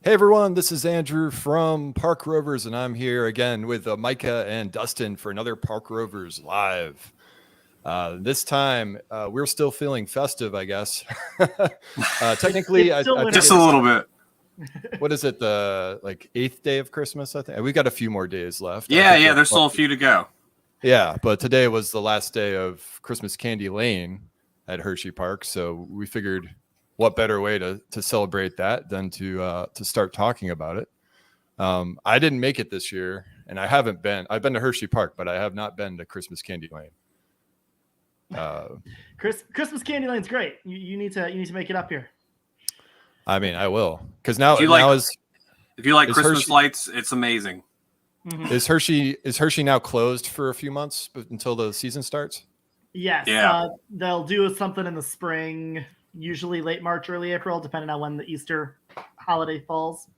Hey everyone, this is Andrew from Park Rovers, and I'm here again with Micah and Dustin for another Park Rovers Live. This time, we're still feeling festive, I guess. Technically, It's still I think winter. Just a it's, little bit. what is it, the like 8th day of Christmas, I think? We got a few more days left. I Yeah, think yeah. we're There's still a few to go. Yeah, but today was the last day of Christmas Candylane at Hersheypark, so we figured what better way to celebrate that than to start talking about it. I didn't make it this year, and I haven't been. I've been to Hersheypark, but I have not been to Christmas Candylane. Christmas Candylane's great. You need to make it up here. I mean, I will, because now If you like is Christmas Hershey- lights, it's amazing. Mhm. is Hershey now closed for a few months until the season starts? Yes. Yeah. They'll do something in the spring, usually late March, early April, depending on when the Easter holiday falls.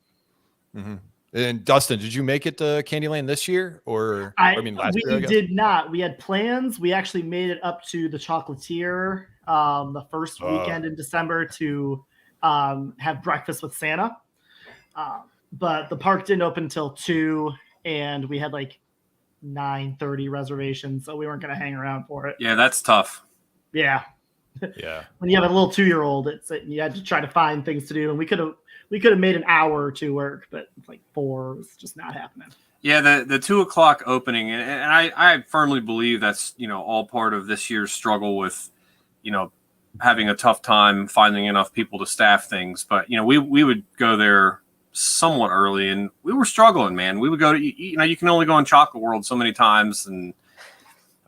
Mm-hmm. And Dustin, did you make it to Candylane this year, or last year? I We guess? did not. We had plans. We actually made it up to the Chocolatier the first weekend in December to have breakfast with Santa. But the park didn't open until 2, and we had like 9:30 reservations, so we weren't going to hang around for it. Yeah, that's tough. Yeah. Yeah. When you have a little 2-year-old, you had to try to find things to do, and we could have made an hour or two work, but like 4 was just not happening. Yeah, the 2:00 opening, and I firmly believe that's all part of this year's struggle with having a tough time finding enough people to staff things. But we would go there somewhat early, and we were struggling, man. We would go to you can only go on Chocolate World so many times, and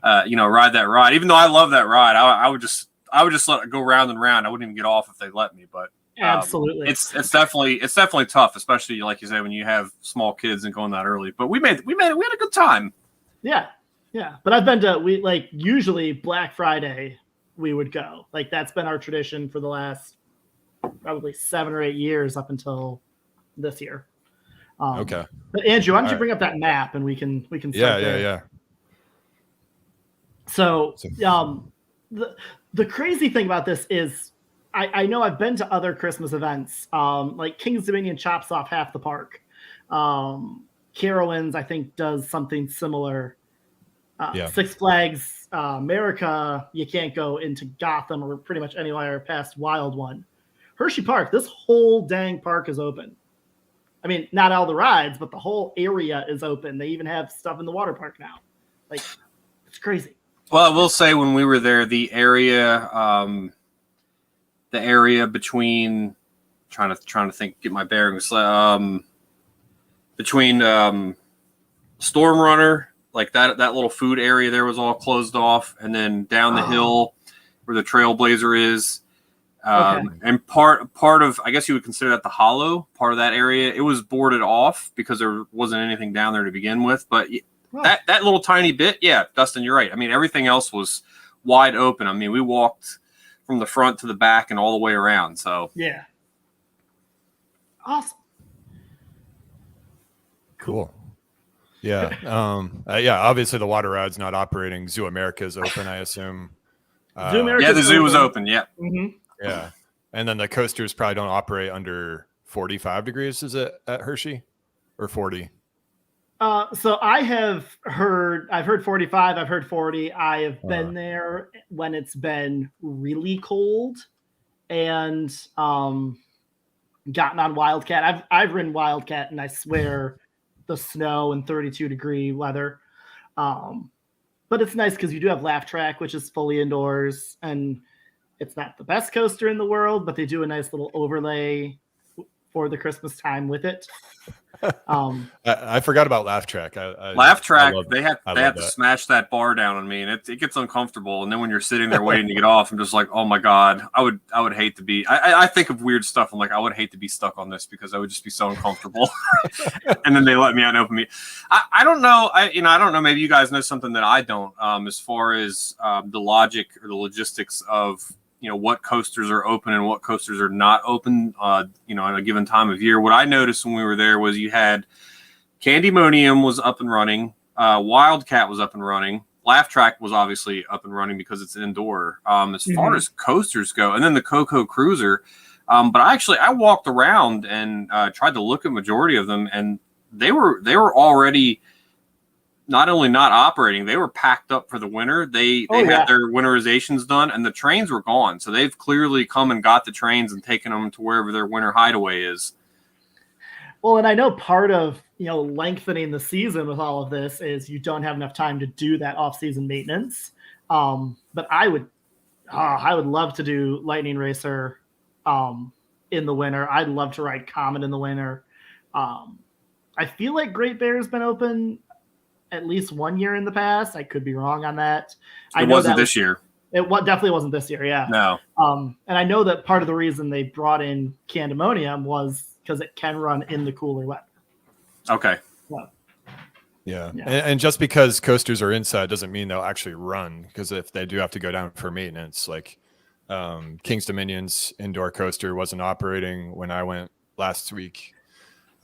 ride that ride. Even though I love that ride, I would just let it go round and round. I wouldn't even get off if they let me. But Absolutely, it's definitely tough, especially like you say when you have small kids and going that early. But we had a good time. Yeah. But I've been to usually Black Friday we would go. Like that's been our tradition for the last probably 7 or 8 years up until this year. Okay. But Andrew, why don't you All bring up that map and we can start there. Yeah. So the crazy thing about this is I know I've been to other Christmas events, like King's Dominion chops off half the park. Carowinds, I think, does something similar. Six Flags America, you can't go into Gotham or pretty much anywhere past Wild One. Hersheypark, this whole dang park is open. I mean, not all the rides, but the whole area is open. They even have stuff in the water park now. Like, it's crazy. Well, I will say when we were there, the area between trying to think, get my bearings. Between Storm Runner, like that little food area there was all closed off, and then down the hill where the Trailblazer is, and part of, I guess you would consider that the hollow part of that area. It was boarded off because there wasn't anything down there to begin with, but. That little tiny bit, yeah, Dustin, you're right. I mean, everything else was wide open. I mean, we walked from the front to the back and all the way around. So yeah, awesome, Cool. Yeah. Obviously, the water ride's not operating. Zoo America is open, I assume. Zoo America's yeah, the zoo was open. Yeah. Mm-hmm. Yeah, and then the coasters probably don't operate under 45 degrees. Is it at Hershey or 40? So I've heard 45, I've heard 40. I have been there when it's been really cold and gotten on Wildcat. I've ridden Wildcat, and I swear the snow and 32-degree weather. But it's nice because you do have Laugh Track, which is fully indoors, and it's not the best coaster in the world, but they do a nice little overlay for the Christmas time with it. I forgot about Laugh Track. Laugh Track, they have to smash that bar down on me, and it gets uncomfortable. And then when you're sitting there waiting to get off, I'm just like, oh my god, I would hate to be. I think of weird stuff. I'm like, I would hate to be stuck on this because I would just be so uncomfortable. And then they let me out and open me. I don't know. I don't know. Maybe you guys know something that I don't. As far as the logic or the logistics of what coasters are open and what coasters are not open, at a given time of year. What I noticed when we were there was you had Candymonium was up and running. Wildcat was up and running. Laugh Track was obviously up and running because it's indoor. As far as coasters go, and then the Coco Cruiser, But I walked around and tried to look at majority of them, and they were already not only not operating, they were packed up for the winter. They had their winterizations done, and the trains were gone. So they've clearly come and got the trains and taken them to wherever their winter hideaway is. Well, and I know part of lengthening the season with all of this is you don't have enough time to do that off-season maintenance. But I would love to do Lightning Racer in the winter. I'd love to ride Comet in the winter. I feel like Great Bear has been open at least 1 year in the past. I could be wrong on that. It wasn't this year. It definitely wasn't this year. Yeah. No. And I know that part of the reason they brought in Candymonium was because it can run in the cooler weather. Okay. Well, yeah. And just because coasters are inside doesn't mean they'll actually run, because if they do have to go down for maintenance, like King's Dominion's indoor coaster wasn't operating when I went last week.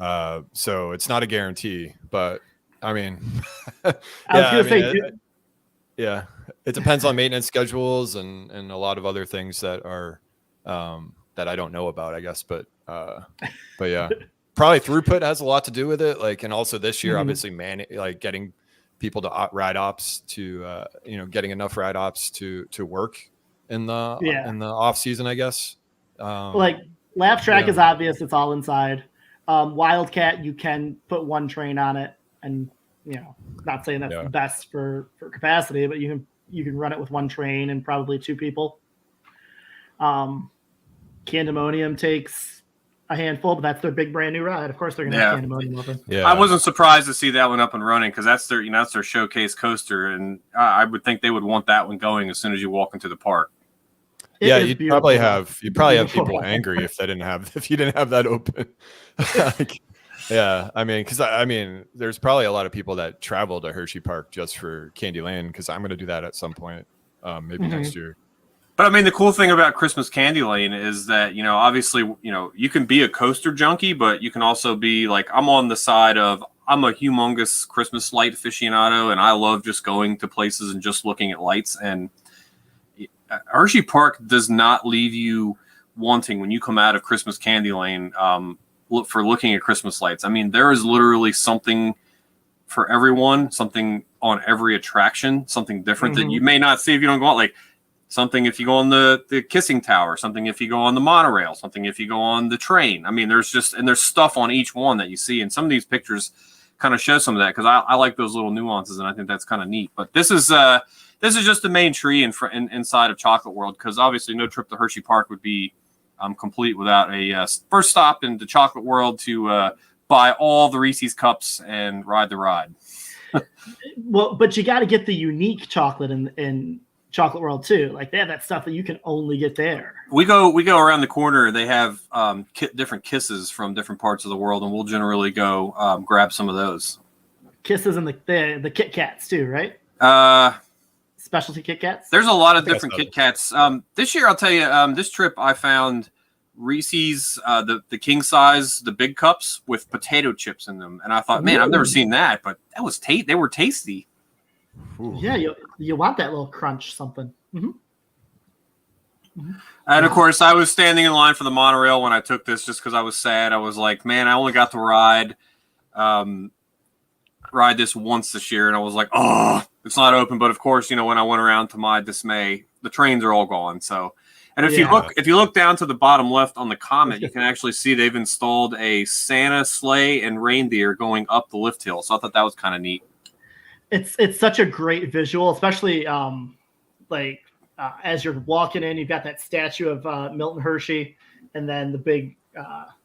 So it's not a guarantee, but I mean, it depends on maintenance schedules and a lot of other things that are that I don't know about, I guess. But yeah, probably throughput has a lot to do with it. Like, and also this year, obviously, getting people to ride ops to getting enough ride ops to work in the off season, I guess. Like Laugh Track is obvious; it's all inside. Wildcat, you can put one train on it, and not saying that's the best for capacity, but you can run it with one train and probably two people. Candymonium takes a handful, but that's their big brand new ride. Of course, they're going to have Candymonium open. Yeah, I wasn't surprised to see that one up and running, because that's their that's their showcase coaster, and I would think they would want that one going as soon as you walk into the park. You'd probably have people angry if you didn't have that open. Yeah, I mean, there's probably a lot of people that travel to Hersheypark just for Candylane, because I'm going to do that at some point, maybe next year. But I mean, the cool thing about Christmas Candylane is that, obviously, you can be a coaster junkie, but you can also be like, I'm on the side of, I'm a humongous Christmas light aficionado, and I love just going to places and just looking at lights. And Hersheypark does not leave you wanting when you come out of Christmas Candylane for looking at Christmas lights. I mean, there is literally something for everyone, something on every attraction, something different that you may not see if you don't go out. Like, something if you go on the Kissing Tower, something if you go on the monorail, something if you go on the train. I mean, there's stuff on each one that you see. And some of these pictures kind of show some of that, because I like those little nuances, and I think that's kind of neat. But this is just the main tree inside of Chocolate World, because obviously no trip to Hersheypark would be complete without a first stop into Chocolate World to buy all the Reese's cups and ride the ride. Well, but you got to get the unique chocolate in Chocolate World too. Like, they have that stuff that you can only get there. We go around the corner. They have different kisses from different parts of the world, and we'll generally go grab some of those kisses and the Kit Kats too, right? Specialty Kit Kats. There's a lot of different Kit Kats. This year, I'll tell you, this trip I found Reese's the king size, the big cups with potato chips in them, and I thought, man, I've never seen that, but that was they were tasty. Ooh. Yeah, you want that little crunch something. And of course, I was standing in line for the monorail when I took this, just because I was sad. I was like, man, I only got to ride this once this year, and I was like, oh, it's not open. But of course, when I went around, to my dismay, the trains are all gone. So, and if you look down to the bottom left on the Comet, you can actually see they've installed a Santa sleigh and reindeer going up the lift hill. So I thought that was kind of neat. It's such a great visual, especially as you're walking in, you've got that statue of Milton Hershey, and then the big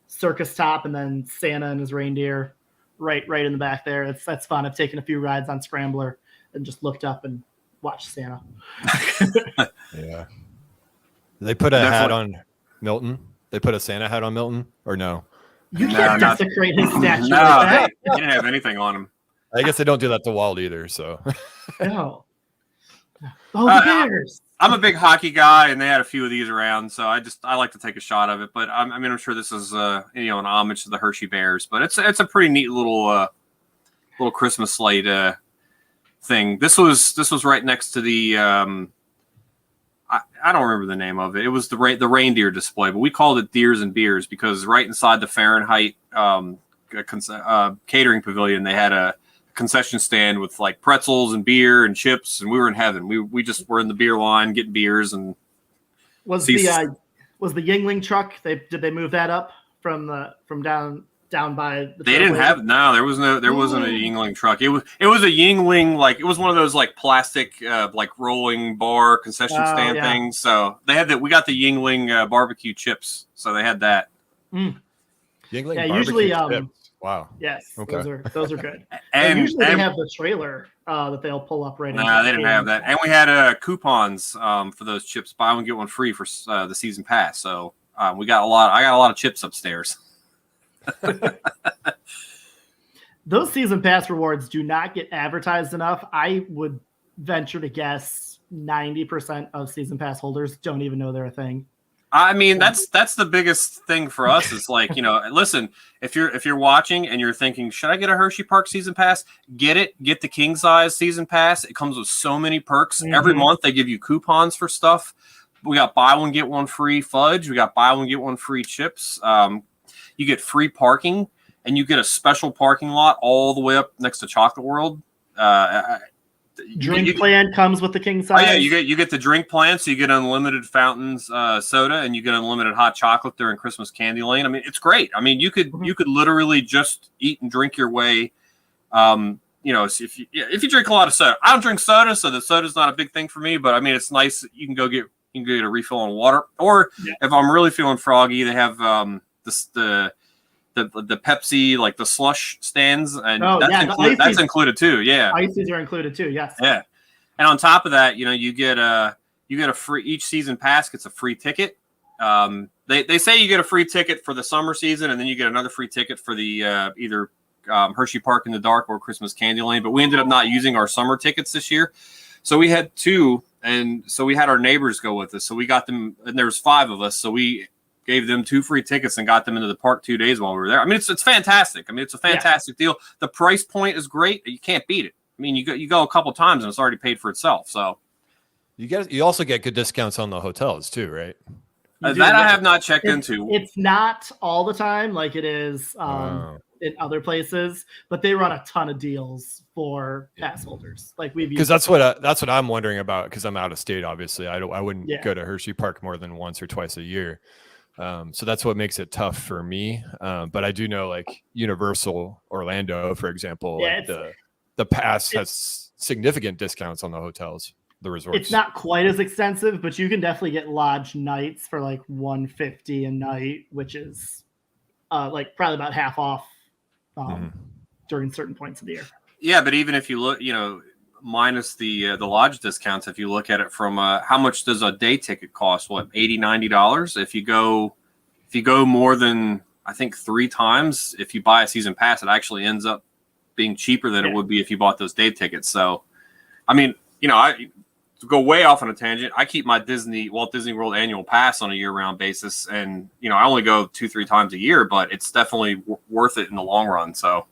circus top, and then Santa and his reindeer right in the back there. That's fun. I've taken a few rides on Scrambler and just looked up and watched Santa. Yeah. Did they put a hat on Milton? They put a Santa hat on Milton, or no? You can't desecrate his statue. No, they didn't have anything on him. I guess they don't do that to Walt either. So no. Oh, the Bears. I'm a big hockey guy, and they had a few of these around, so I like to take a shot of it. But I'm sure this is an homage to the Hershey Bears. But it's a pretty neat little Christmas light thing. This was right next to the. I don't remember the name of it. It was the reindeer display, but we called it Deers and Beers because right inside the Fahrenheit catering pavilion, they had a concession stand with like pretzels and beer and chips, and we were in heaven. We just were in the beer line getting beers. And was the Yingling truck? Did they move that up from down by the they didn't have there wasn't a Yingling truck. It was a Yingling, like it was one of those like plastic like rolling bar concession stand things. So they had that. We got the Yingling barbecue chips, so they had that. Yingling barbecue usually chips. Wow. Yes. Okay. Those are good. And usually they have the trailer that they'll pull up right. No, they didn't have that. And we had coupons for those chips, buy one get one free for the season pass. So we got a lot. I got a lot of chips upstairs. Those season pass rewards do not get advertised enough. I would venture to guess 90% of season pass holders don't even know they're a thing. I mean, that's the biggest thing for us is like, listen, if you're watching and you're thinking, should I get a Hersheypark season pass? Get the king size season pass. It comes with so many perks. Mm-hmm. Every month they give you coupons for stuff. We got buy one, get one free fudge. We got buy one, get one free chips. You get free parking and you get a special parking lot all the way up next to Chocolate World. Drink plan comes with the king size. Oh, yeah, you get the drink plan, so you get unlimited fountains soda, and you get unlimited hot chocolate during Christmas Candylane. I mean, it's great. I mean, you could literally just eat and drink your way. If you drink a lot of soda, I don't drink soda, so the soda's not a big thing for me. But I mean, it's nice. You can go get a refill on water, or if I'm really feeling froggy, they have the Pepsi, like the slush stands, and that's included too. Yeah, ices are included too. Yes. Yeah, and on top of that, you get a free, each season pass gets a free ticket. They say you get a free ticket for the summer season, and then you get another free ticket for the either Hersheypark in the Dark or Christmas Candylane. But we ended up not using our summer tickets this year, so we had two, and so we had our neighbors go with us. So we got them, and there was 5 of us, so we gave them 2 free tickets and got them into the park 2 days while we were there. I mean, it's fantastic. I mean, it's a fantastic deal. The price point is great. You can't beat it. I mean, you go a couple times and it's already paid for itself. So you also get good discounts on the hotels too, right? That I have not checked into. It's not all the time like it is in other places, but they run a ton of deals for pass holders. Like because that's what I'm wondering about, because I'm out of state. Obviously, I wouldn't go to Hersheypark more than once or twice a year. So that's what makes it tough for me. But I do know, like Universal Orlando, for example, like the pass has significant discounts on the hotels, the resorts. It's not quite as extensive, but you can definitely get lodge nights for like $150 a night, which is like probably about half off during certain points of the year. Yeah, but even if you look, minus the lodge discounts, if you look at it from how much does a day ticket cost? What, $80-$90? If you go more than, I think, 3 times, if you buy a season pass, it actually ends up being cheaper than it would be if you bought those day tickets. So, I mean, I to go way off on a tangent, I keep my Walt Disney World annual pass on a year-round basis, and I only go 2-3 times a year, but it's definitely worth it in the long run. So.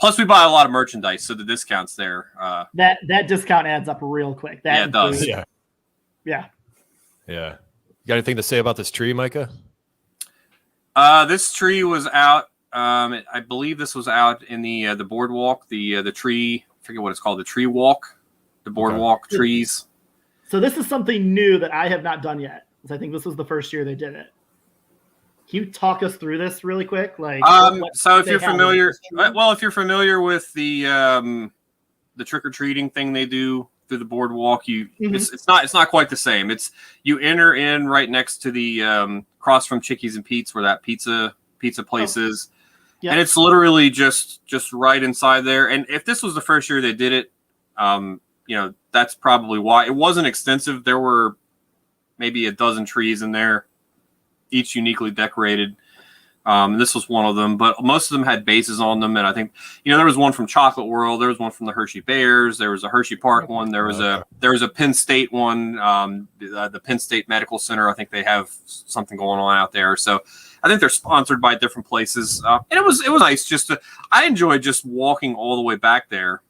Plus, we buy a lot of merchandise, so the discounts there. That discount adds up real quick. It does. Yeah. You got anything to say about this tree, Micah? This tree was out. I believe this was out in the boardwalk. The tree. I forget what it's called. The tree walk. The boardwalk trees. So this is something new that I have not done yet. I think this was the first year they did it. Can you talk us through this really quick? So if you're familiar, with the trick-or-treating thing they do through the boardwalk, it's not quite the same. It's you enter in right next to the across from Chickies and Pete's, where that pizza place is. Yeah. And it's literally just right inside there. And if this was the first year they did it, that's probably why. It wasn't extensive. There were maybe a dozen trees in there, each uniquely decorated. This was one of them, but most of them had bases on them. And I think, there was one from Chocolate World. There was one from the Hershey Bears. There was a Hersheypark one. There was a Penn State one. The Penn State Medical Center. I think they have something going on out there. So I think they're sponsored by different places. And it was nice I enjoyed just walking all the way back there.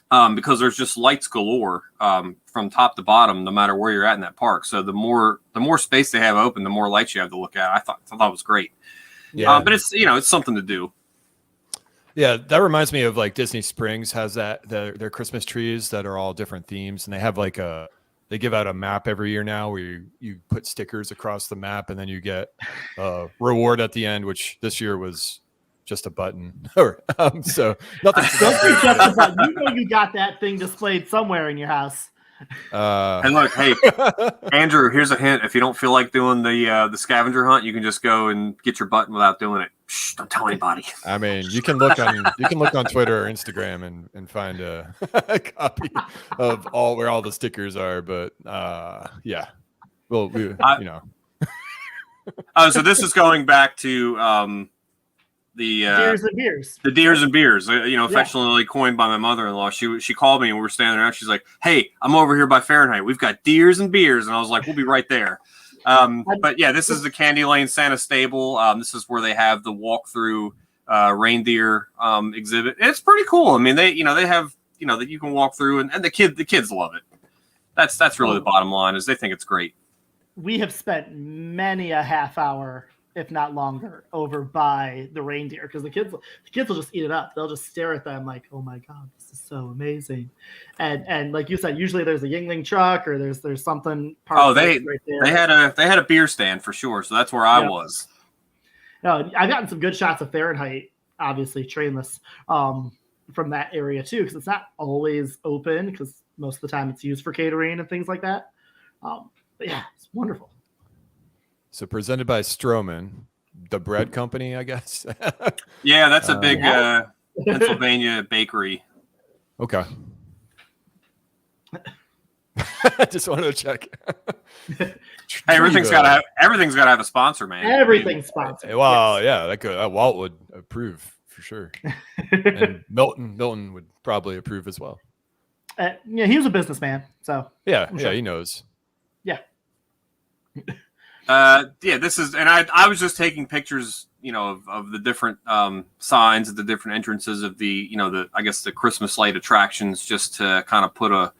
because there's just lights galore from top to bottom, no matter where you're at in that park. So the more space they have open, the more lights you have to look at. I thought it was great. Yeah, but it's it's something to do. Yeah, that reminds me of like Disney Springs has their Christmas trees that are all different themes, and they have like they give out a map every year now where you put stickers across the map, and then you get a reward at the end, which this year was just a button. So nothing. Just a button. You got that thing displayed somewhere in your house. And look, hey, Andrew, here's a hint. If you don't feel like doing the scavenger hunt, you can just go and get your button without doing it. Shh, don't tell anybody. I mean, you can look on Twitter or Instagram and find a copy of where all the stickers are. But yeah, well, so this is going back to the Deers and Beers. The Deers and Beers, affectionately coined by my mother-in-law. She called me and we were standing around. She's like, "Hey, I'm over here by Fahrenheit. We've got Deers and Beers," and I was like, "We'll be right there." But yeah, this is the Candylane Santa Stable. This is where they have the walk-through reindeer exhibit. And it's pretty cool. I mean, they have that you can walk through, and the kids love it. That's really the bottom line, is they think it's great. We have spent many a half hour, if not longer, over by the reindeer, because the kids will just eat it up. They'll just stare at them like, "Oh my God, this is so amazing." And like you said, usually there's a Yingling truck or there's something. They had a beer stand for sure, so that's where I was. No, I've gotten some good shots of Fahrenheit, obviously trainless, from that area too, because it's not always open, because most of the time it's used for catering and things like that. But yeah, it's wonderful. So presented by Stroman, the bread company, I guess. Yeah, that's a big Pennsylvania bakery. Okay. I just wanted to check. Hey, everything's got to have a sponsor, man. Everything's sponsored. Well, yes. Walt would approve for sure, and Milton would probably approve as well. Yeah, he was a businessman, so yeah, he knows. Yeah. This is, and I was just taking pictures, of the different signs at the different entrances of the the Christmas light attractions, just to kind of put a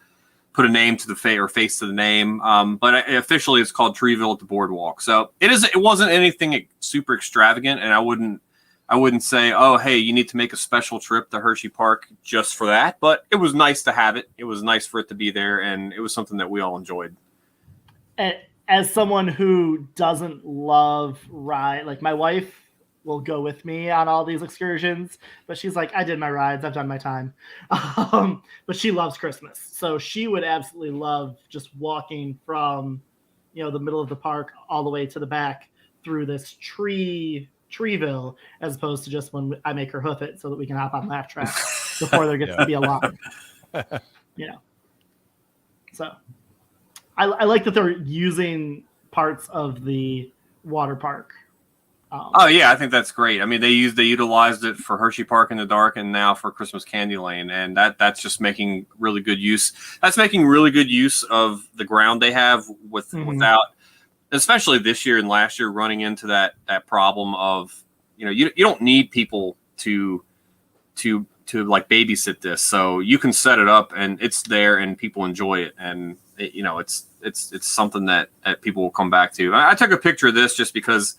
name to the face to the name. But officially it's called Treeville at the Boardwalk. So it wasn't anything super extravagant, and I wouldn't say, "Oh, hey, you need to make a special trip to Hersheypark just for that." But it was nice to have it. It was nice for it to be there, and it was something that we all enjoyed. As someone who doesn't love ride, like my wife will go with me on all these excursions, but she's like, "I did my rides, I've done my time." But she loves Christmas, so she would absolutely love just walking from, the middle of the park all the way to the back through this Treeville, as opposed to just when I make her hoof it so that we can hop on laugh track before there gets to be a line. So. I like that they're using parts of the water park. I think that's great. I mean, they utilized it for Hersheypark in the Dark, and now for Christmas Candylane, and that's just making really good use. That's making really good use of the ground they have without, especially this year and last year, running into that problem of you don't need people to like babysit this, so you can set it up and it's there and people enjoy it, and it's something that people will come back to. I took a picture of this just because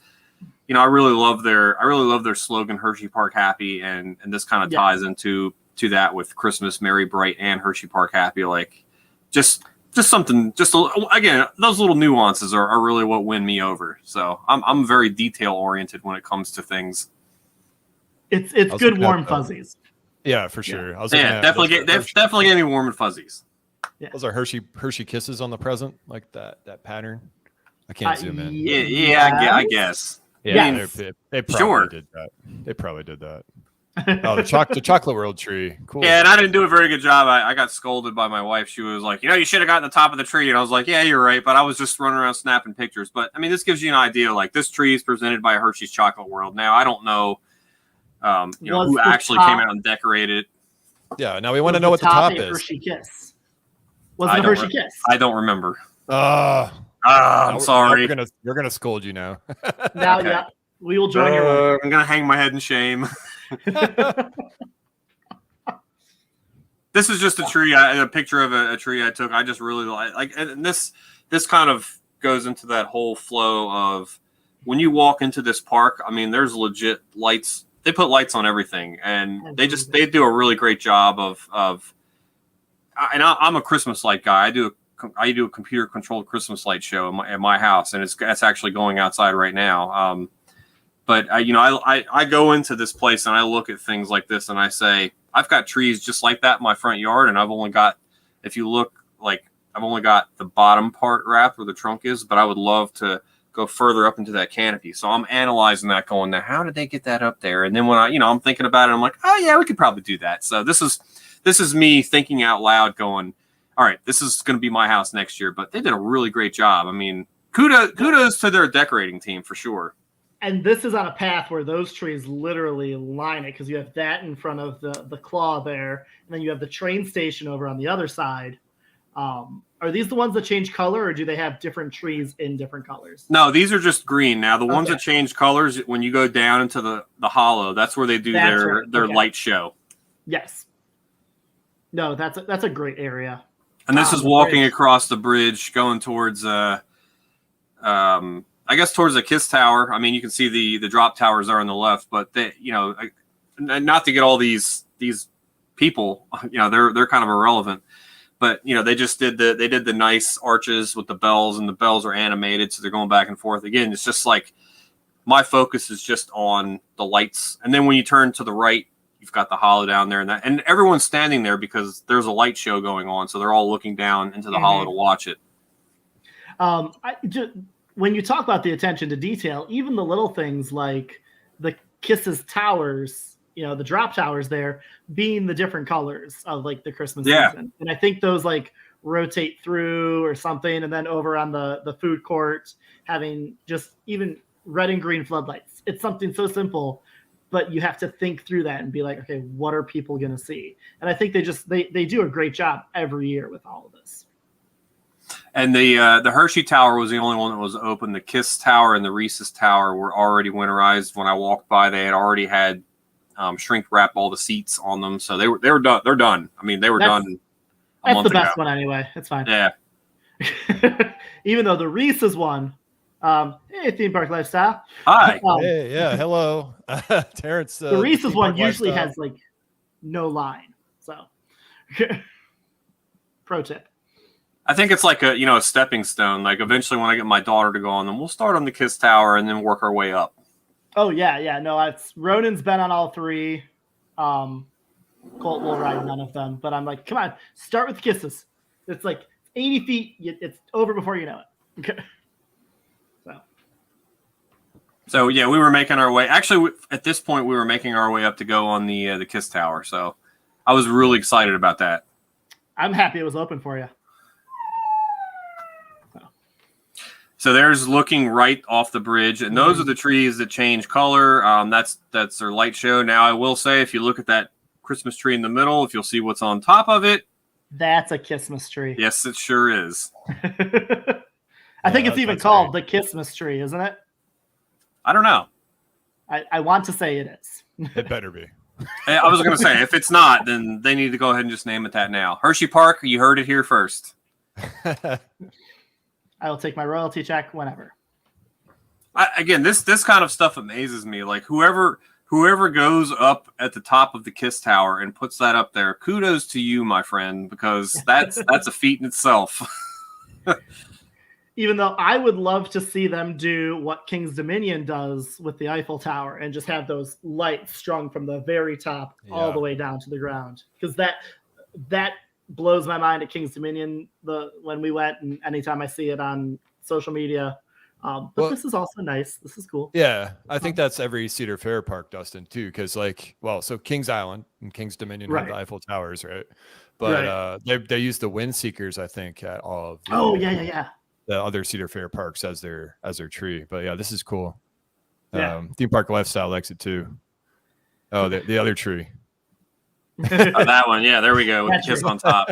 I really love their slogan, Hersheypark Happy, and this kind of ties into that with Christmas Merry Bright and Hersheypark Happy. Like just something, again, those little nuances are really what win me over. So I'm very detail oriented when it comes to things. It's good warm fuzzies. Yeah, for sure. Definitely get me warm and fuzzies. Yeah. Those are Hershey Kisses on the present, like that pattern. I can't zoom in. I guess. Yeah, yes. they probably did that. They probably did that. Oh, the chocolate world tree. Cool. Yeah, and I didn't do a very good job. I got scolded by my wife. She was like, you should have gotten the top of the tree. And I was like, yeah, you're right. But I was just running around snapping pictures. But I mean, this gives you an idea. Like, this tree is presented by Hershey's Chocolate World. Now, I don't know, who actually came out and decorated. Yeah. Now we want to know what the top is. Hershey Kiss. Was it a Hershey Kiss? I don't remember. I'm sorry. You're gonna scold you now. Now, okay. Yeah, we will join your. I'm gonna hang my head in shame. This is just a tree. A picture of a tree I took. I just really like, and this kind of goes into that whole flow of when you walk into this park. I mean, there's legit lights. They put lights on everything, and they do a really great job of. And I'm a Christmas light guy. I do a computer controlled Christmas light show at my house, and it's actually going outside right now. But I go into this place and I look at things like this and I say, I've got trees just like that in my front yard, and I've only got, if you look, like I've only got the bottom part wrapped where the trunk is, but I would love to go further up into that canopy. So I'm analyzing that, going, now how did they get that up there? And then when I'm thinking about it, I'm like, oh yeah, we could probably do that. So this is me thinking out loud, going, all right, this is going to be my house next year. But they did a really great job. I mean, kudos to their decorating team for sure. And this is on a path where those trees literally line it, because you have that in front of the claw there, and then you have the train station over on the other side. Are these the ones that change color, or do they have different trees in different colors? No, these are just green. Now, the ones that change colors, when you go down into the hollow, that's where they do their light show. Yes. No, that's a great area. And this is walking across the bridge, going towards I guess towards the Kiss Tower. I mean, you can see the drop towers are on the left, but they, not to get all these people, they're kind of irrelevant, but they just did the nice arches with the bells, and the bells are animated, so they're going back and forth. Again, it's just like my focus is just on the lights, and then when you turn to the right, you've got the hollow down there, and everyone's standing there because there's a light show going on, so they're all looking down into the hollow to watch it. When you talk about the attention to detail, even the little things like the Kisses towers, the drop towers there being the different colors of like the Christmas season. And I think those like rotate through or something. And then over on the food court, having just even red and green floodlights. It's something so simple, but you have to think through that and be like, okay, what are people going to see? And I think they do a great job every year with all of this. And the Hershey Tower was the only one that was open. The Kiss Tower and the Reese's Tower were already winterized. When I walked by, they had already had shrink wrap all the seats on them, so they were done. They're done. I mean, they were done. That's the best one anyway. It's fine. Yeah. Even though the Reese's one, hey, Theme Park Lifestyle. Hi. Hey, yeah, hello, Terrence. The Reese's one usually has like no line. So, pro tip. I think it's like a stepping stone. Like eventually, when I get my daughter to go on them, we'll start on the Kiss Tower and then work our way up. Oh yeah. No, Ronan's been on all three. Colt will ride none of them, but I'm like, come on, start with the Kisses. It's like 80 feet. It's over before you know it. Okay. So yeah, we were making our way. Actually, at this point, we were making our way up to go on the Kiss Tower. So I was really excited about that. I'm happy it was open for you. So there's looking right off the bridge, and those are the trees that change color. That's their light show. Now, I will say, if you look at that Christmas tree in the middle, if you'll see what's on top of it, that's a Christmas tree. Yes, it sure is. I think it's even called the Christmas tree, isn't it? I don't know. I want to say it is. It better be. I was going to say, if it's not, then they need to go ahead and just name it that now. Hersheypark, you heard it here first. I will take my royalty check whenever. Again, this kind of stuff amazes me. Like whoever goes up at the top of the Kiss Tower and puts that up there, kudos to you, my friend, because that's a feat in itself. Even though I would love to see them do what King's Dominion does with the Eiffel Tower and just have those lights strung from the very top all the way down to the ground, because that blows my mind at King's Dominion when we went, and anytime I see it on social media. But this is also nice. This is cool. Yeah, I think that's every Cedar Fair park, Dustin, too, because so Kings Island and King's Dominion have the Eiffel Towers, right? But they use the wind seekers, I think, at all of the other Cedar Fair parks as their tree. But yeah, this is cool. Theme Park Lifestyle likes it too. Oh, the other tree. That one, yeah, there we go with the Kiss on top.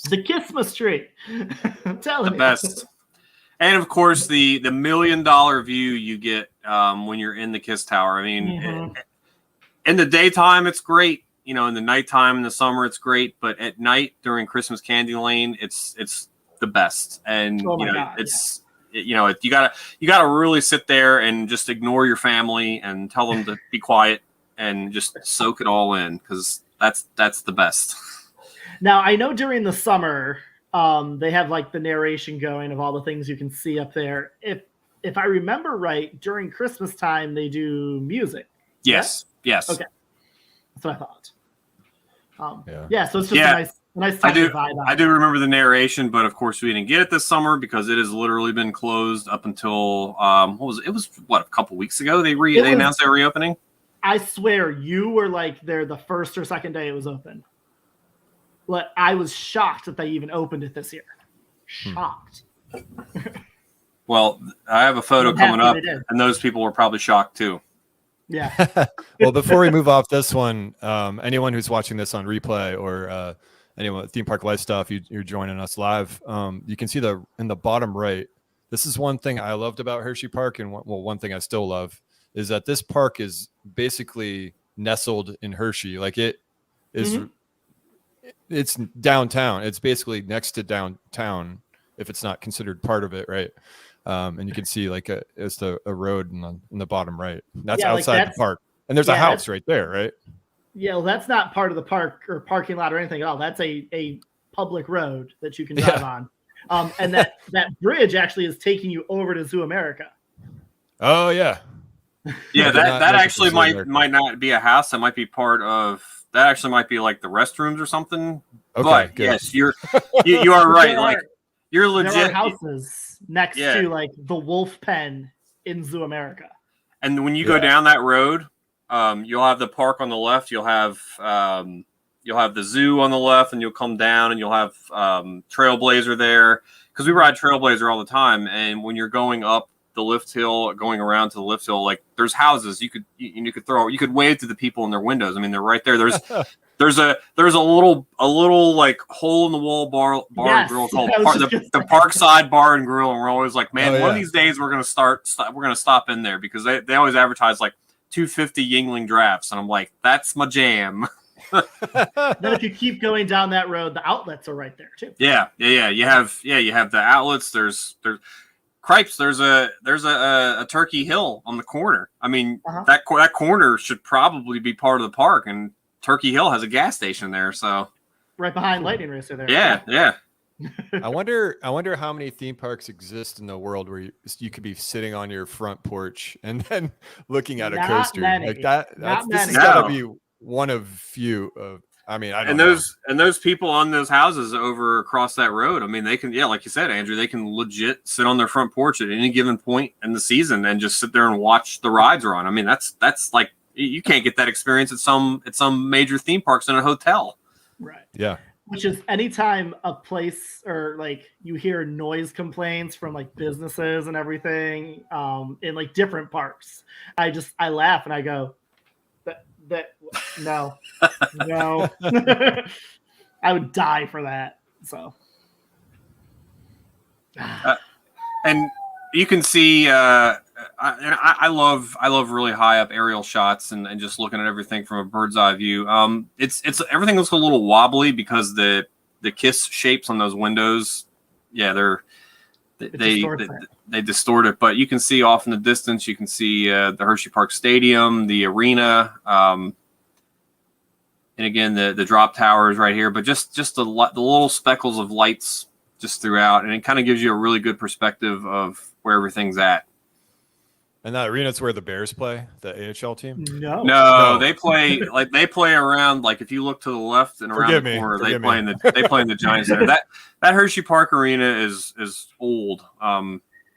The Christmas tree. The best. And of course, the $1 million view you get when you're in the Kiss Tower. I mean, in the daytime, it's great. you know, in the nighttime in the summer, it's great, but at night during Christmas Candylane, it's the best. And Oh my you know, God, you know, you gotta really sit there and just ignore your family and tell them to be quiet and just soak it all in, because that's the best. Now I know during the summer, they have like the narration going of all the things you can see up there. If I remember right, during Christmas time they do music. Yes. Yes. Okay, that's what I thought. So it's just a nice time to vibe out. I do remember the narration, but of course we didn't get it this summer because it has literally been closed up until it was a couple weeks ago they announced their reopening. I swear you were like there the first or second day it was open. But I was shocked that they even opened it this year. Shocked. Well, I have a photo coming up, and those people were probably shocked too. Yeah. Well, before we move off this one, anyone who's watching this on replay or anyone Theme Park Live stuff, you're joining us live. You can see in the bottom right. This is one thing I loved about Hersheypark, and one thing I still love is that this park is basically nestled in Hershey. Like it is, it's downtown. It's basically next to downtown if it's not considered part of it, right? And you can see like it's a road in the bottom right. That's outside the park, and there's a house right there, right? Yeah, well, that's not part of the park or parking lot or anything at all. That's a public road that you can drive on. And that bridge actually is taking you over to Zoo America. Oh yeah. Yeah, that actually might not be a house. That might be part of. That actually might be like the restrooms or something. Okay, but good. Yes, you are right. Like you're legit. There are houses next to like the wolf pen in Zoo America. And when you go down that road, you'll have the park on the left. You'll have the zoo on the left, and you'll come down and you'll have Trailblazer there, because we ride Trailblazer all the time. And when you're going up the lift hill, going around to the lift hill, like there's houses you could wave to the people in their windows. I mean, they're right there. There's a little like hole in the wall bar and grill called the Parkside Bar and Grill, and we're always like, man, one of these days we're gonna stop in there, because they always advertise like $2.50 Yingling drafts, and I'm like, that's my jam. Then if you keep going down that road, the outlets are right there too. Yeah. You have the outlets. There's Cripes. There's a Turkey Hill on the corner. I mean, that corner should probably be part of the park, and Turkey Hill has a gas station there. So right behind Lightning Racer there. Yeah. I wonder how many theme parks exist in the world where you could be sitting on your front porch and then looking at a coaster like that. This has got to be one of few. I mean, I don't know. And those people on those houses over across that road, I mean, they can, like you said, Andrew, they can legit sit on their front porch at any given point in the season and just sit there and watch the rides run. I mean, that's like, you can't get that experience at some major theme parks in a hotel. Right. Yeah. Which is anytime a place or like you hear noise complaints from like businesses and everything in like different parks, I laugh and I go, no. I would die for that. So, and you can see, I love really high up aerial shots and just looking at everything from a bird's eye view. It's everything looks a little wobbly because the kiss shapes on those windows. Yeah, they distort it, but you can see off in the distance. You can see the Hersheypark Stadium, the arena, and again the drop towers right here. But just the little speckles of lights just throughout, and it kind of gives you a really good perspective of where everything's at. And that arena's where the Bears play, the AHL team? No, they play around, like if you look to the left and around the corner, they play in the Giants Center. That Hersheypark arena is old.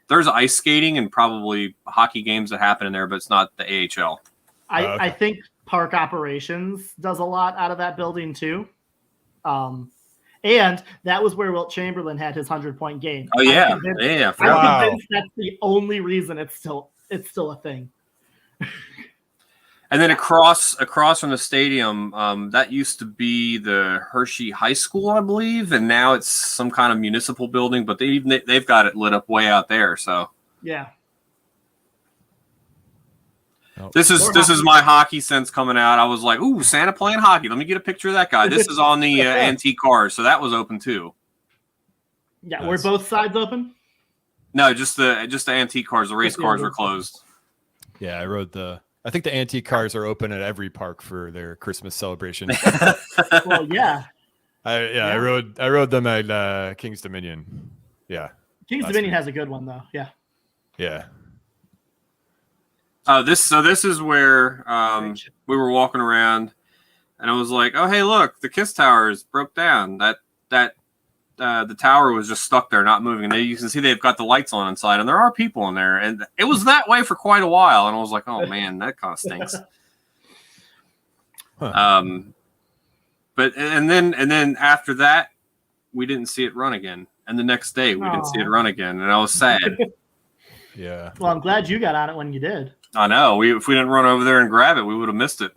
There's ice skating and probably hockey games that happen in there, but it's not the AHL. I think park operations does a lot out of that building too. And that was where Wilt Chamberlain had his 100-point game. Oh yeah, I'm convinced that's the only reason it's still a thing. And then across from the stadium, that used to be the Hershey High School, I believe, and now it's some kind of municipal building. But they've got it lit up way out there. So yeah. This is my hockey sense coming out. I was like, ooh, Santa playing hockey. Let me get a picture of that guy. This is on the antique cars, so that was open too. Yeah, nice. Were both sides open? No, just the antique cars. The race cars were closed. Yeah, I think the antique cars are open at every park for their Christmas celebration. Well, yeah. I rode them at King's Dominion. Yeah. King's Dominion has a good one though. Yeah. Yeah. This is where we were walking around, and I was like, "Oh, hey, look, the Kiss Towers broke down. The tower was just stuck there, not moving. And you can see they've got the lights on inside, and there are people in there. And it was that way for quite a while. And I was like, oh man, that kind of stinks. But then after that, we didn't see it run again. And the next day, we didn't see it run again, and I was sad. Yeah. Well, I'm glad you got on it when you did. I know. If we didn't run over there and grab it, we would have missed it.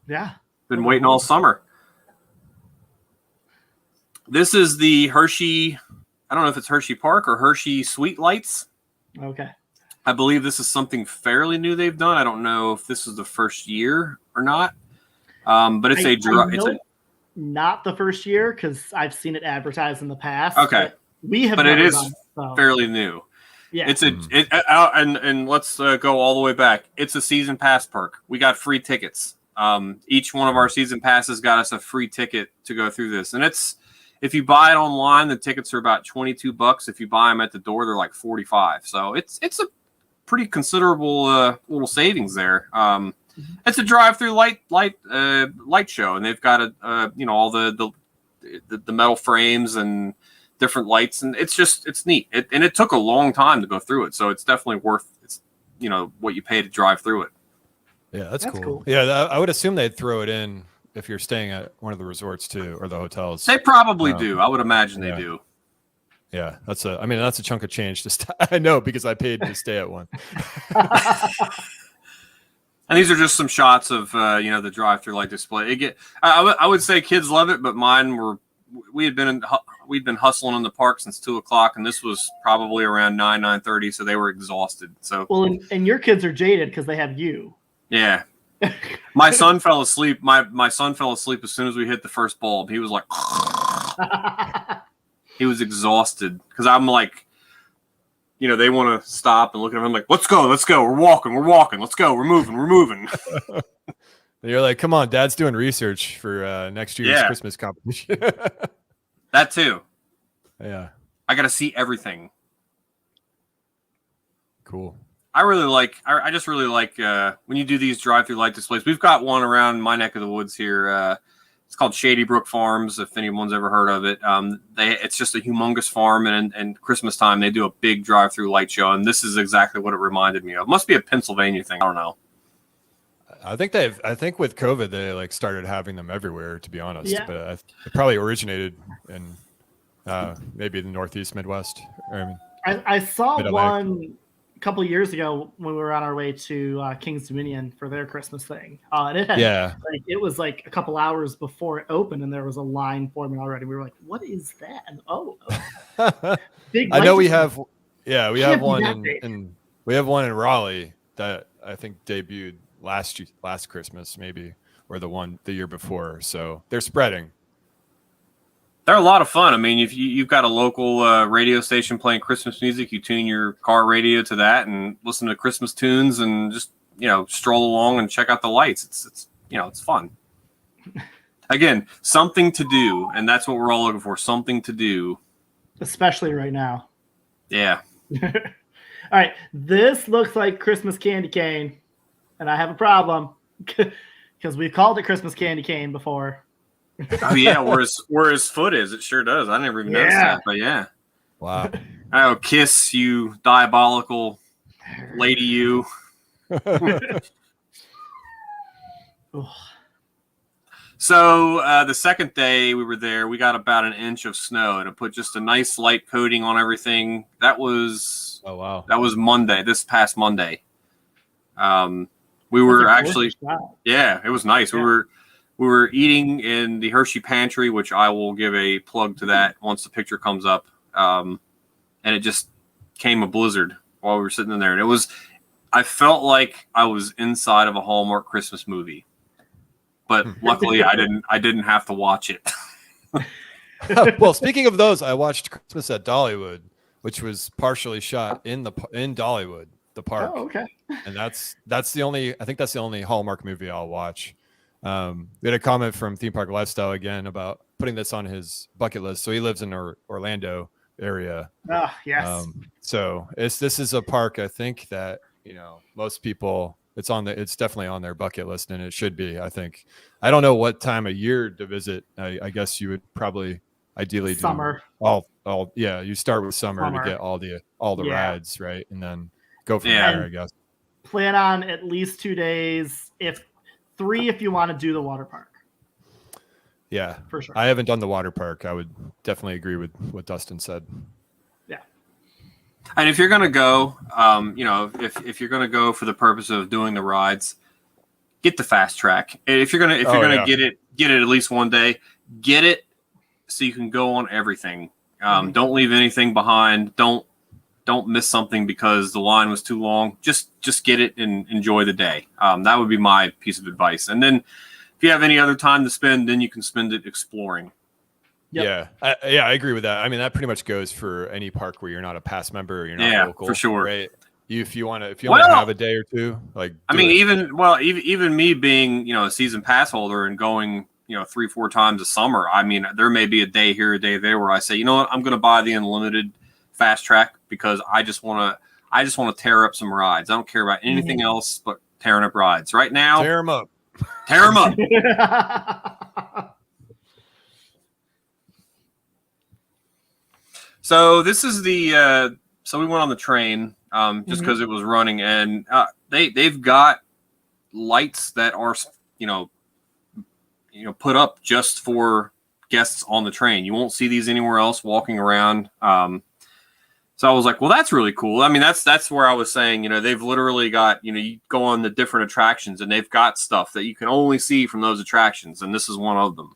Yeah. Been waiting all summer. This is the Hershey, I don't know if it's Hersheypark or Hershey Sweet Lights. Okay. I believe this is something fairly new they've done. I don't know if this is the first year or not. But it's not the first year because I've seen it advertised in the past. Okay. But it is fairly new. Yeah. It's and let's go all the way back. It's a season pass perk. We got free tickets. Each one of our season passes got us a free ticket to go through this. And if you buy it online, the tickets are about $22. If you buy them at the door, they're like $45. So it's a pretty considerable little savings there. It's a drive-through light show, and they've got all the metal frames and different lights, and it's neat. And it took a long time to go through it, so it's definitely worth what you pay to drive through it. Yeah, that's cool. Yeah, I would assume they'd throw it in if you're staying at one of the resorts too, or the hotels. They probably do. I would imagine they do. Yeah, that's a chunk of change to I know because I paid to stay at one. And these are just some shots of the drive-through light display. I would say kids love it, but we'd been hustling in the park since 2:00, and this was probably around 9:30, so they were exhausted. So and your kids are jaded because they have you. Yeah. My son fell asleep. My son fell asleep as soon as we hit the first bulb. He was like, he was exhausted because I'm like, they want to stop and look at him. I'm like, let's go. We're walking. Let's go. We're moving. You're like, come on, Dad's doing research for next year's Christmas competition. That too. Yeah. I got to see everything. Cool. I just really like when you do these drive-through light displays. We've got one around my neck of the woods here. It's called Shady Brook Farms, if anyone's ever heard of it. It's just a humongous farm, and Christmas time they do a big drive-through light show, and this is exactly what it reminded me of. Must be a Pennsylvania thing. I don't know. I think with COVID they started having them everywhere, to be honest. Yeah. But it probably originated in maybe the Northeast, Midwest. I saw one a couple of years ago when we were on our way to King's Dominion for their Christmas thing. And it had, it was like a couple hours before it opened, and there was a line forming already. We were like, "What is that?" And big. I know we have one in Raleigh that I think debuted last Christmas, maybe, or the year before. So they're spreading. They're a lot of fun. I mean, if you've got a local radio station playing Christmas music, you tune your car radio to that and listen to Christmas tunes and just, stroll along and check out the lights. It's fun. Again, something to do. And that's what we're all looking for. Something to do. Especially right now. Yeah. All right. This looks like Christmas candy cane. And I have a problem because we've called it Christmas candy cane before. Oh yeah, where his foot is, it sure does. I never even noticed that, but yeah. Wow. Oh, kiss you, diabolical lady, you. So the second day we were there, we got about an inch of snow, and it put just a nice light coating on everything. That was That was Monday, this past Monday. We were actually, it was nice. Yeah. We were eating in the Hershey Pantry, which I will give a plug to that once the picture comes up. And it just came a blizzard while we were sitting in there. And I felt like I was inside of a Hallmark Christmas movie, but luckily I didn't have to watch it. Well, speaking of those, I watched Christmas at Dollywood, which was partially shot in Dollywood, the park. Oh, okay. And that's the only Hallmark movie I'll watch. We had a comment from Theme Park Lifestyle again about putting this on his bucket list. So he lives in Orlando area. Ah, yes. So this is a park I think that most people it's definitely on their bucket list, and it should be. I think I don't know what time of year to visit. I guess you would probably ideally summer. Do all you start with summer to get all the rides, right, and then go from there. I guess plan on at least 2 days, if 3 if you want to do the water park. Yeah, for sure. I haven't done the water park. I would definitely agree with what Dustin said. Yeah. And if you're going to go, if you're going to go for the purpose of doing the rides, get the fast track. If you're going to get it at least one day, get it so you can go on everything. Don't leave anything behind. Don't miss something because the line was too long. Just get it and enjoy the day. That would be my piece of advice. And then if you have any other time to spend, then you can spend it exploring. Yep. Yeah, I agree with that. I mean, that pretty much goes for any park where you're not a pass member or you're not local. For sure. Right. If you want to have a day or two, even me being, a season pass holder and going, 3-4 times a summer. I mean, there may be a day here, a day there where I say, you know what, I'm going to buy the unlimited fast track because I just want to tear up some rides. I don't care about anything else but tearing up rides right now. Tear them up. Tear them up. So this is so we went on the train just because it was running, and they've got lights that are put up just for guests on the train. You won't see these anywhere else walking around. So I was like, well, that's really cool. I mean, that's where I was saying, they've literally got, you go on the different attractions and they've got stuff that you can only see from those attractions. And this is one of them.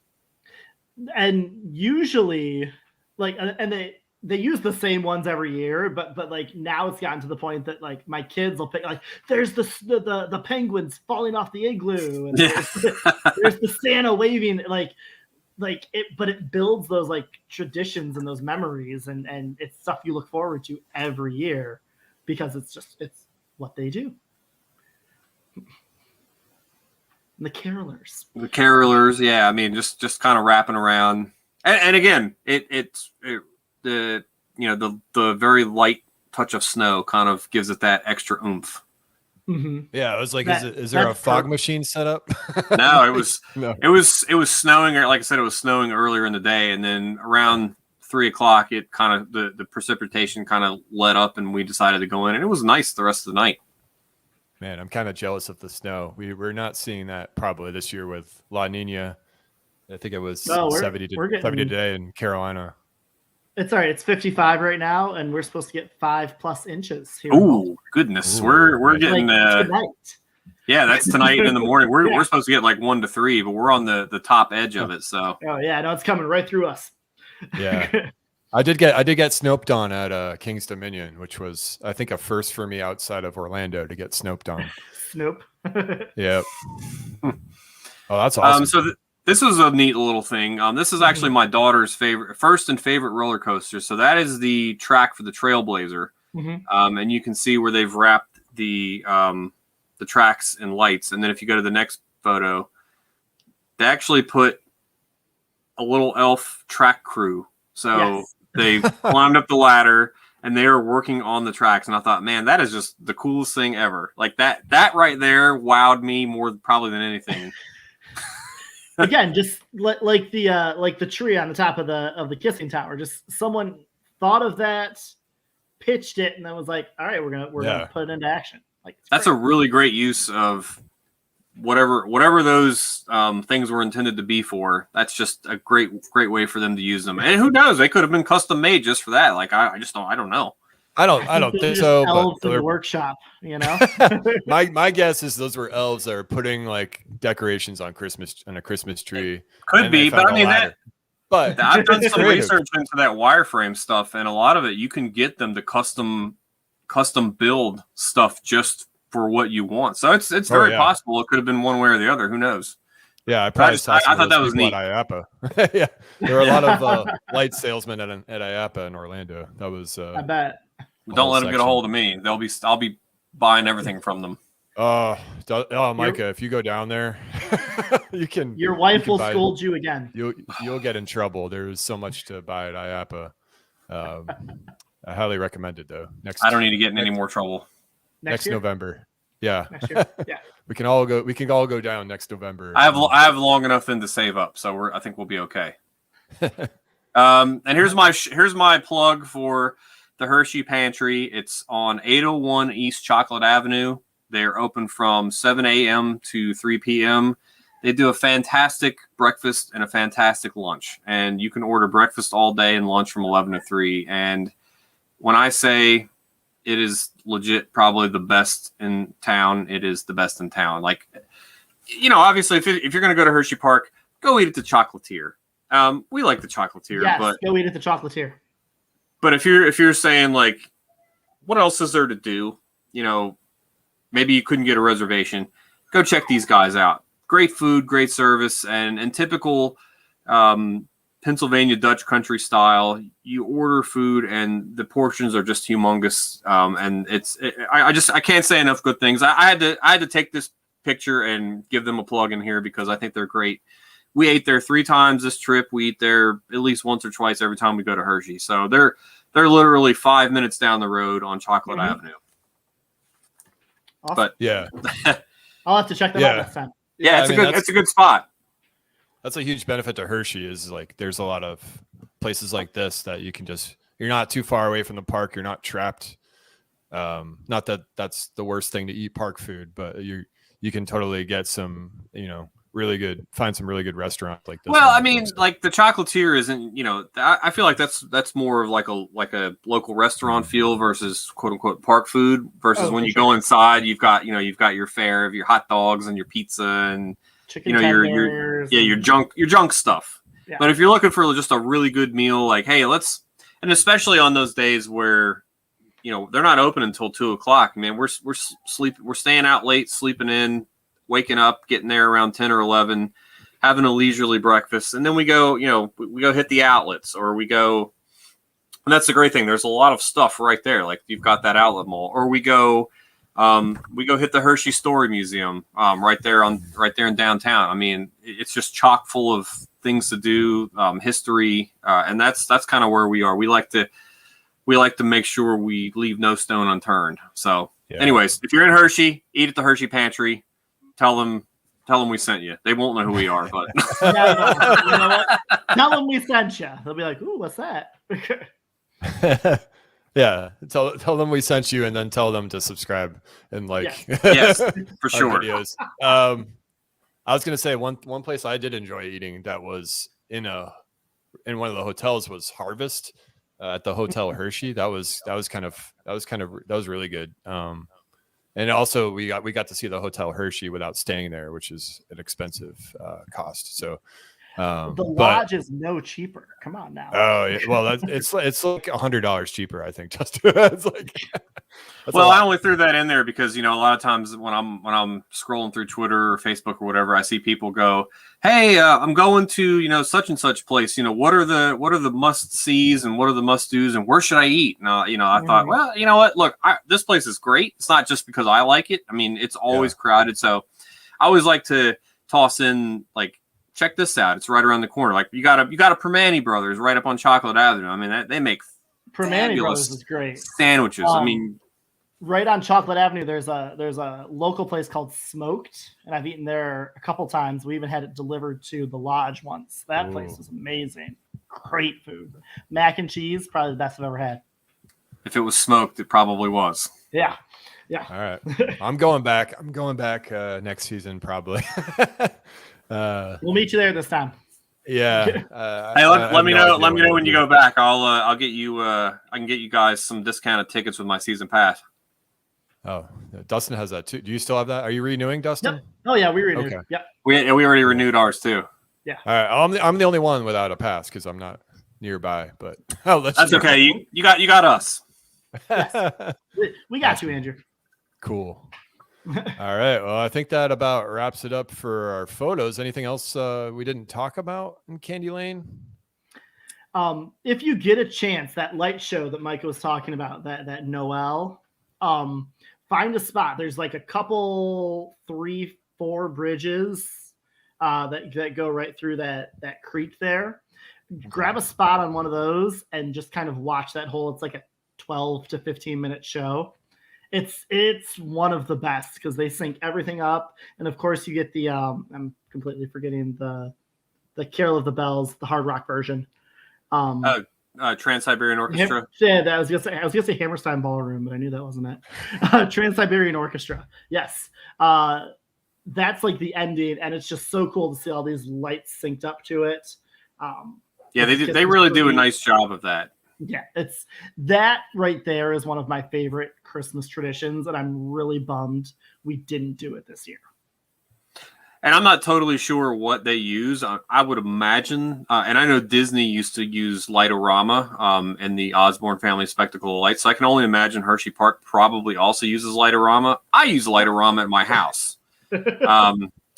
And usually they use the same ones every year, but now it's gotten to the point that my kids will pick, there's the penguins falling off the igloo and there's the Santa waving, but it builds those traditions and those memories and it's stuff you look forward to every year because it's what they do. And the carolers. Yeah. I mean, just kind of wrapping around. And again, the very light touch of snow kind of gives it that extra oomph. Mm-hmm. Yeah, it was like, is there a fog machine set up? No, it was it was snowing. Like I said, it was snowing earlier in the day, and then around 3:00, it kind of the precipitation kind of let up, and we decided to go in, and it was nice the rest of the night. Man, I'm kind of jealous of the snow. We're not seeing that probably this year with La Nina. I think it was 70 today in Carolina. It's all right. It's 55 right now, and we're supposed to get 5+ inches here. Oh goodness, we're getting tonight. Yeah, that's tonight in the morning. We're supposed to get 1 to 3, but we're on the top edge of it. So oh yeah, no, it's coming right through us. Yeah, I did get snoped on at King's Dominion, which was I think a first for me outside of Orlando to get snoped on. Snoop. Yeah. Oh, that's awesome. So this was a neat little thing. This is actually my daughter's first roller coaster. So that is the track for the Trailblazer. Mm-hmm. And you can see where they've wrapped the tracks in lights. And then if you go to the next photo, they actually put a little elf track crew. So they climbed up the ladder and they are working on the tracks. And I thought, man, that is just the coolest thing ever. That right there wowed me more probably than anything. Again, just like the tree on the top of the kissing tower. Just someone thought of that, pitched it, and then was like, "All right, we're gonna put it into action." That's great. A really great use of whatever those things were intended to be for. That's just a great way for them to use them. And who knows? They could have been custom made just for that. I don't know. I don't think so. Elves in the workshop, my guess is those were elves that are putting decorations on a Christmas tree. Could be, but I mean But I've done some research into that wireframe stuff, and a lot of it you can get them to custom build stuff just for what you want. So it's very possible it could have been one way or the other. Who knows? Yeah, I probably saw some I thought that was neat. at IAPA. Yeah, there were a lot of light salesmen at IAPA in Orlando. That was. I bet. Don't let them get a hold of me. I'll be buying everything from them. Micah, if you go down there, you can. Your wife will scold you again. You'll get in trouble. There's so much to buy at IAPA. I highly recommend it though. I don't need to get in any more trouble. Next November. Yeah. Next year. Yeah. We can all go down next November. I have long enough then to save up, so I think we'll be okay. And here's my plug for the Hershey Pantry. It's on 801 East Chocolate Avenue. They're open from 7 a.m. to 3 p.m. They do a fantastic breakfast and a fantastic lunch, and you can order breakfast all day and lunch from 11 to 3. And when I say it is legit probably the best in town, it is the best in town. Like, obviously, if you're going to go to Hersheypark, go eat at the Chocolatier. We like the Chocolatier. Yes, but go eat at the Chocolatier. But if you're saying, like, what else is there to do? Maybe you couldn't get a reservation. Go check these guys out. Great food, great service, and typical Pennsylvania Dutch country style. You order food, and the portions are just humongous. And I can't say enough good things. I had to take this picture and give them a plug in here because I think they're great. We ate there 3 times this trip. We eat there at least once or twice every time we go to Hershey. So they're literally 5 minutes down the road on Chocolate Avenue. Awesome. But yeah, I'll have to check them out next time. Yeah, it's a good spot. That's a huge benefit to Hershey is like there's a lot of places like this that you can you're not too far away from the park. You're not trapped. Not that that's the worst thing to eat park food, but you can totally get some, find some really good restaurants like this. Well, I mean, like the Chocolatier isn't, I feel like that's more of like a local restaurant feel versus quote unquote park food versus when you go inside, you've got your fare of your hot dogs and your pizza and chicken your junk stuff. Yeah. But if you're looking for just a really good meal, like, hey, and especially on those days where, they're not open until 2:00, man, we're staying out late, sleeping in, waking up, getting there around 10 or 11, having a leisurely breakfast. And then we go hit the outlets or we go, and that's the great thing. There's a lot of stuff right there. Like you've got that outlet mall, or we go hit the Hershey Story Museum, right there in downtown. I mean, it's just chock full of things to do, history. And that's kind of where we are. We like to make sure we leave no stone unturned. So anyways, if you're in Hershey, eat at the Hershey Pantry. Tell them we sent you. They won't know who we are, but you know what? Tell them we sent you. They'll be like, "Ooh, what's that?" Yeah, tell them we sent you, and then tell them to subscribe and like. Yes, for sure. Videos. I was gonna say one place I did enjoy eating that was in one of the hotels was Harvest at the Hotel Hershey. That was really good. And also we got to see the Hotel Hershey without staying there, which is an expensive cost. So the lodge is no cheaper. Come on now. Oh well, it's like $100 cheaper, I think. Just it's like. Well, I only threw that in there because a lot of times when I'm scrolling through Twitter or Facebook or whatever, I see people go, "Hey, I'm going to such and such place. What are the must sees and what are the must dos and where should I eat?" And I thought, well, you know what? Look, this place is great. It's not just because I like it. I mean, it's always crowded, so I always like to toss in like, check this out. It's right around the corner. Like you got a Permane Brothers right up on Chocolate Avenue. I mean, they make Permane Brothers is great sandwiches. I mean, right on Chocolate Avenue, there's a local place called Smoked, and I've eaten there a couple times. We even had it delivered to the lodge once. That place was amazing. Great food. Mac and cheese, probably the best I've ever had. If it was smoked, it probably was. Yeah. All right. I'm going back next season probably. We'll meet you there this time. Yeah. Hey, let me know when you go back. I'll get you. I can get you guys some discounted tickets with my season pass. Oh, Dustin has that too. Do you still have that? Are you renewing, Dustin? Yep. Oh yeah, we renewed. Okay. Yep. We already renewed ours too. Yeah. All right. I'm the only one without a pass because I'm not nearby. But that's okay. You got us. Yes. We got you, Andrew. Cool. All right. Well, I think that about wraps it up for our photos. Anything else we didn't talk about in Candylane? If you get a chance, that light show that Micah was talking about, that Noel, find a spot. There's like a couple, 3-4 bridges that go right through that creek there. Okay. Grab a spot on one of those and just kind of watch that whole. It's like a 12 to 15 minute show. It's one of the best because they sync everything up, and of course you get the I'm completely forgetting the Carol of the Bells, the hard rock version. Trans-Siberian Orchestra. Yeah, I was gonna say Hammerstein Ballroom, but I knew that wasn't it. Trans-Siberian Orchestra. Yes, that's like the ending, and it's just so cool to see all these lights synced up to it. Yeah, they really do a nice job of that. Yeah, it's that right there is one of my favorite Christmas traditions, and I'm really bummed we didn't do it this year. And I'm not totally sure what they use. I would imagine, and I know Disney used to use Lightorama and the Osborne Family Spectacle Lights, so I can only imagine Hersheypark probably also uses Lightorama. I use Lightorama at my house.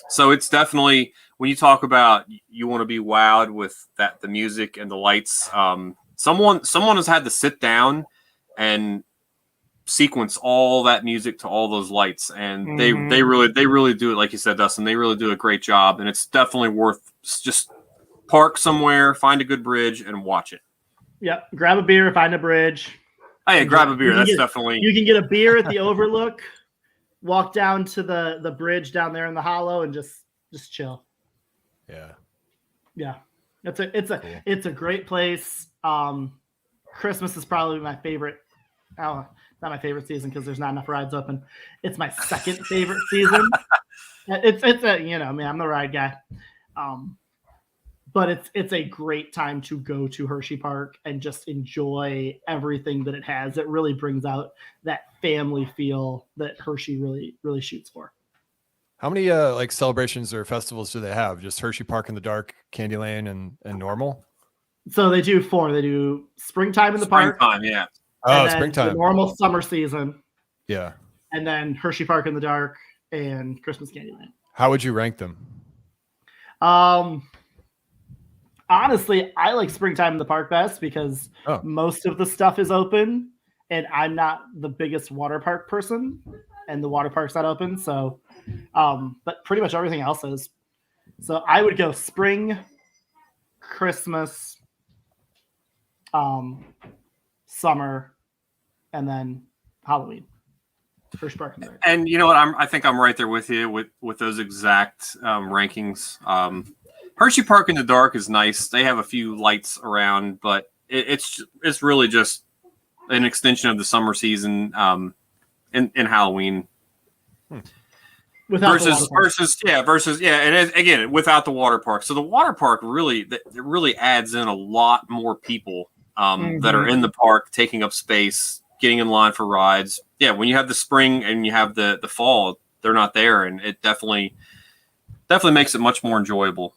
So it's definitely, when you talk about you want to be wowed with the music and the lights, someone has had to sit down and sequence all that music to all those lights, and they really do it. Like you said, Dustin, they really do a great job, and it's definitely worth just park somewhere, find a good bridge, and watch it. Yep, grab a beer, find a bridge. Oh yeah, grab a beer. That's definitely. You can get a beer at the Overlook, walk down to the bridge down there in the hollow, and just chill. Yeah. It's a great place. Christmas is probably my favorite. Not my favorite season because there's not enough rides open. It's my second favorite season. It's I'm the ride guy. But it's a great time to go to Hersheypark and just enjoy everything that it has. It really brings out that family feel that Hershey really, really shoots for. How many celebrations or festivals do they have? Just Hersheypark in the Dark, Candylane, and normal? So they do 4. They do springtime in the park. Springtime, yeah. Oh, springtime. The normal summer season. Yeah. And then Hersheypark in the Dark and Christmas Candylane. How would you rank them? Honestly, I like springtime in the park best because most of the stuff is open, and I'm not the biggest water park person, and the water park's not open. So, but pretty much everything else is. So I would go spring, Christmas, summer, and then Halloween. Hersheypark. And you know what? I think I'm right there with you with those exact rankings. Hersheypark in the Dark is nice. They have a few lights around, but it's really just an extension of the summer season in Halloween. Versus and again without the water park. So the water park really adds in a lot more people that are in the park, taking up space, getting in line for rides. Yeah, when you have the spring and you have the fall, they're not there, and it definitely makes it much more enjoyable.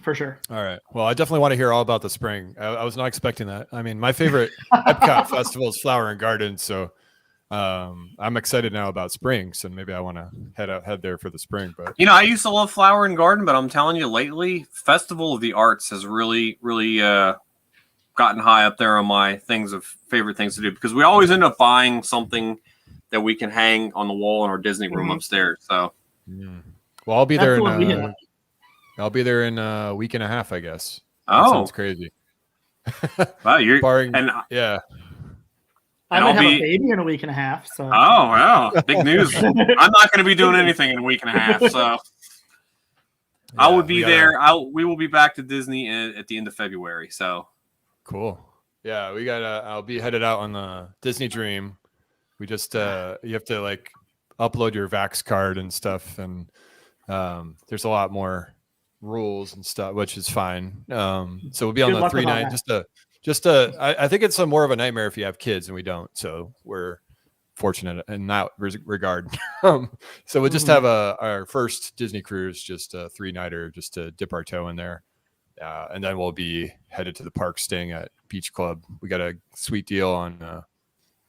For sure. All right. Well, I definitely want to hear all about the spring. I was not expecting that. I mean, my favorite Epcot festival is Flower and Garden, so I'm excited now about spring. So maybe I want to head there for the spring. But I used to love Flower and Garden, but I'm telling you, lately, Festival of the Arts has really gotten high up there on my favorite things to do, because we always end up buying something that we can hang on the wall in our Disney room upstairs. So, well, I'll be there in a week and a half, I guess. That sounds crazy. Wow, I might have a baby in a week and a half. So. Oh, wow. Big news. I'm not going to be doing anything in a week and a half. So I will be there. We will be back to Disney at the end of February. So cool. Yeah, I'll be headed out on the Disney Dream. We just, you have to upload your Vax card and stuff. And there's a lot more rules and stuff, which is fine. So we'll be on the 3 night, I think it's more of a nightmare if you have kids, and we don't. So we're fortunate in that regard. So we'll just have our first Disney cruise, just a 3-nighter, just to dip our toe in there. And then we'll be headed to the park, staying at Beach Club. We got a sweet deal on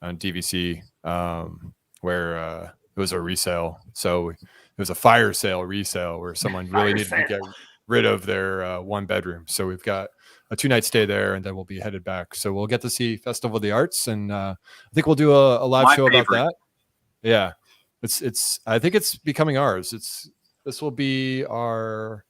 DVC where it was a resale. So it was a fire sale resale where someone really needed to get rid of their 1 bedroom. So we've got a 2-night stay there, and then we'll be headed back. So we'll get to see Festival of the Arts, and I think we'll do a live show about that. Yeah, I think it's becoming ours. This will be our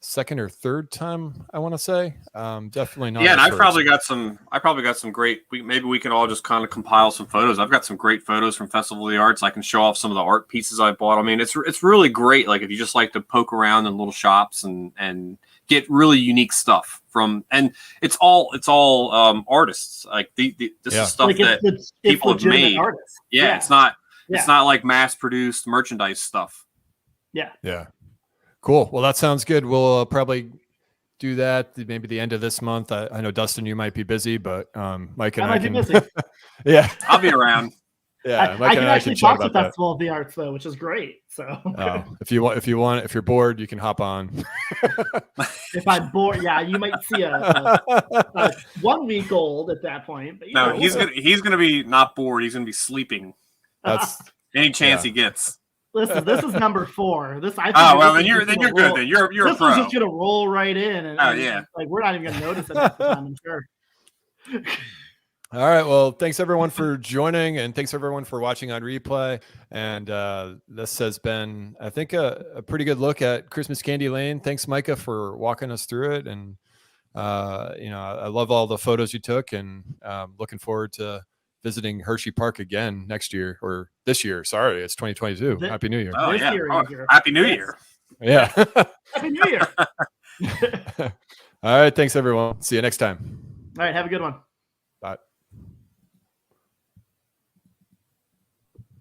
2nd or 3rd time, I want to say. Definitely not. Yeah, and I probably got some great. Maybe we can all just kind of compile some photos. I've got some great photos from Festival of the Arts. I can show off some of the art pieces I bought. I mean, it's really great. Like if you just like to poke around in little shops and get really unique stuff from, and it's all artists. Like this is stuff like that people have made. Yeah, it's not like mass produced merchandise stuff. Yeah. Cool. Well, that sounds good. We'll probably do that maybe the end of this month. I know, Dustin, you might be busy, but Mike and I can. Be busy. Yeah, I'll be around. Yeah, Mike and I can talk to Festival of the Arts though, which is great. So if you're bored, you can hop on. If I'm bored, yeah, you might see a 1 week old at that point. But no, he's gonna be not bored. He's gonna be sleeping. That's any chance he gets. Listen, this is number 4. Then you're good. Then you're this a pro. This is just gonna roll right in, and like we're not even gonna notice it at the time. I'm sure. All right. Well, thanks everyone for joining, and thanks everyone for watching on replay. And this has been, I think, a pretty good look at Christmas Candylane. Thanks, Micah, for walking us through it. And I love all the photos you took, and looking forward to visiting Hersheypark again next year, or this year. Sorry, it's 2022. Happy New Year. Oh, yeah. Happy New Year. Yeah. Happy New Year. All right. Thanks, everyone. See you next time. All right. Have a good one.